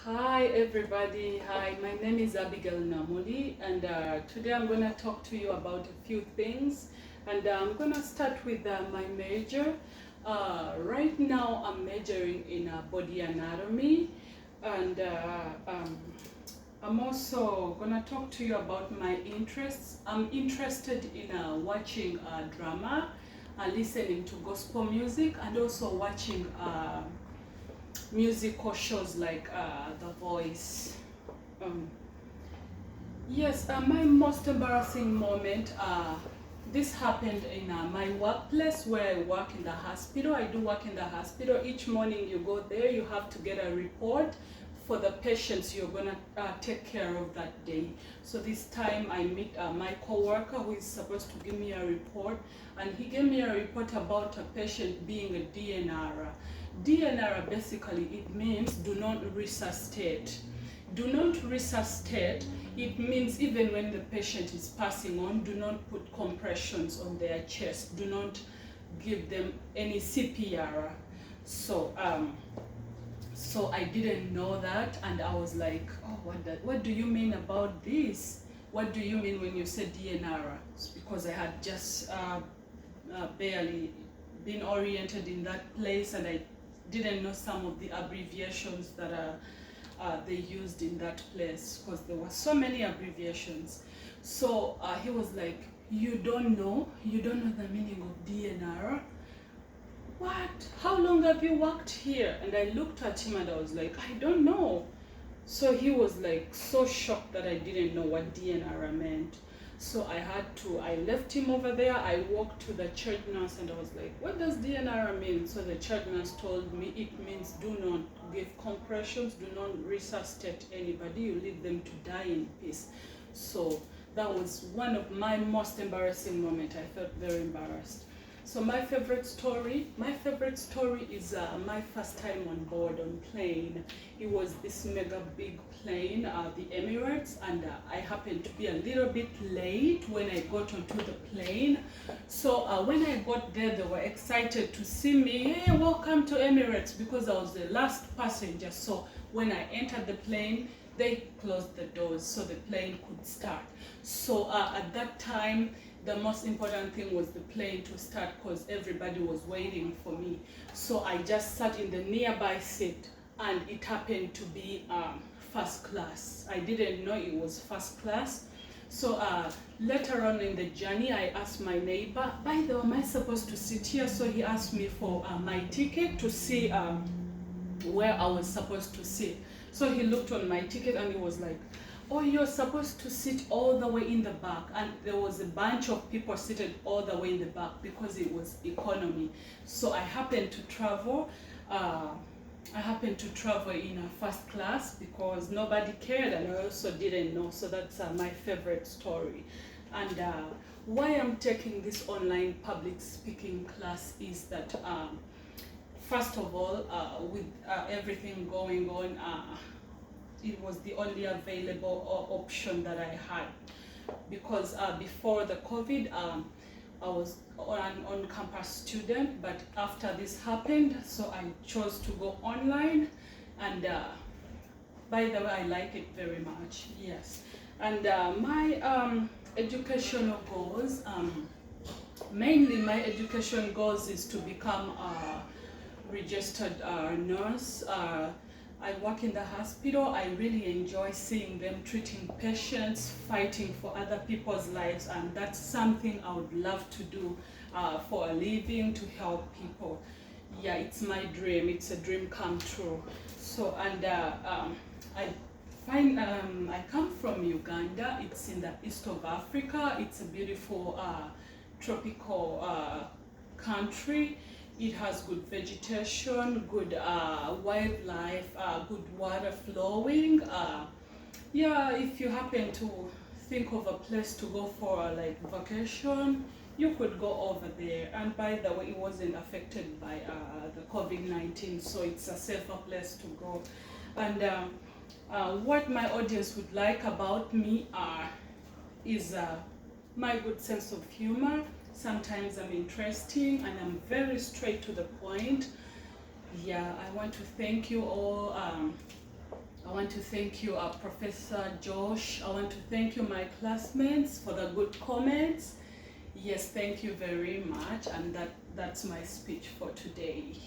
Hi everybody, hi, my name is Abigail Namuli and today I'm going to talk to you about a few things and I'm going to start with my major. Right now I'm majoring in body anatomy and I'm also going to talk to you about my interests. I'm interested in watching drama, listening to gospel music and also watching musical shows like The Voice. Um, yes, my most embarrassing moment, this happened in my workplace where I work in the hospital. I do work in the hospital. Each morning you go there, you have to get a report for the patients you're going to take care of that day. So this time I meet my coworker who is supposed to give me a report, and he gave me a report about a patient being a DNR. DNR basically it means do not resuscitate. Do not resuscitate, it means even when the patient is passing on, do not put compressions on their chest. Do not give them any CPR. So so I didn't know that, and I was like, oh, what do you mean about this? What do you mean when you said DNR? It's because I had just barely been oriented in that place, and I didn't know some of the abbreviations that they used in that place, because there were so many abbreviations. So he was like, you don't know the meaning of DNR? What? How long have you worked here? And I looked at him and I was like, I don't know. So he was like so shocked that I didn't know what DNR meant. So I left him over there. I walked to the church nurse and I was like, what does DNR mean? So the church nurse told me it means do not give compressions, do not resuscitate anybody, you leave them to die in peace. So that was one of my most embarrassing moments. I felt very embarrassed. So my favorite story is my first time on board on plane. It was this mega big plane, the Emirates, and I happened to be a little bit late when I got onto the plane. So when I got there, they were excited to see me. Hey, welcome to Emirates, because I was the last passenger. So when I entered the plane, they closed the doors so the plane could start. So at that time, the most important thing was the plane to start, because everybody was waiting for me. So I just sat in the nearby seat, and it happened to be first class. I didn't know it was first class. So later on in the journey, I asked my neighbor, by the way, am I supposed to sit here? So he asked me for my ticket to see where I was supposed to sit. So he looked on my ticket and he was like, oh, you're supposed to sit all the way in the back. And there was a bunch of people seated all the way in the back because it was economy. So I happened to travel in a first class because nobody cared, and I also didn't know. So that's my favorite story. And why I'm taking this online public speaking class is that first of all, with everything going on, it was the only available option that I had, because before the COVID, I was an on-campus student, but after this happened, so I chose to go online, and by the way, I like it very much, yes. And my educational goals, mainly my education goals is to become a registered nurse. I work in the hospital. I really enjoy seeing them treating patients, fighting for other people's lives, and that's something I would love to do for a living, to help people. Yeah, it's my dream. It's a dream come true. So, and I come from Uganda. It's in the east of Africa. It's a beautiful tropical country. It has good vegetation, good wildlife, good water flowing. Yeah, if you happen to think of a place to go for like vacation, you could go over there. And by the way, it wasn't affected by the COVID-19, so it's a safer place to go. And what my audience would like about me is my good sense of humor. Sometimes I'm interesting and I'm very straight to the point. Yeah, I want to thank you all I want to thank you, Professor Josh. I want to thank you, my classmates, for the good comments. Yes, thank you very much. And that's my speech for today.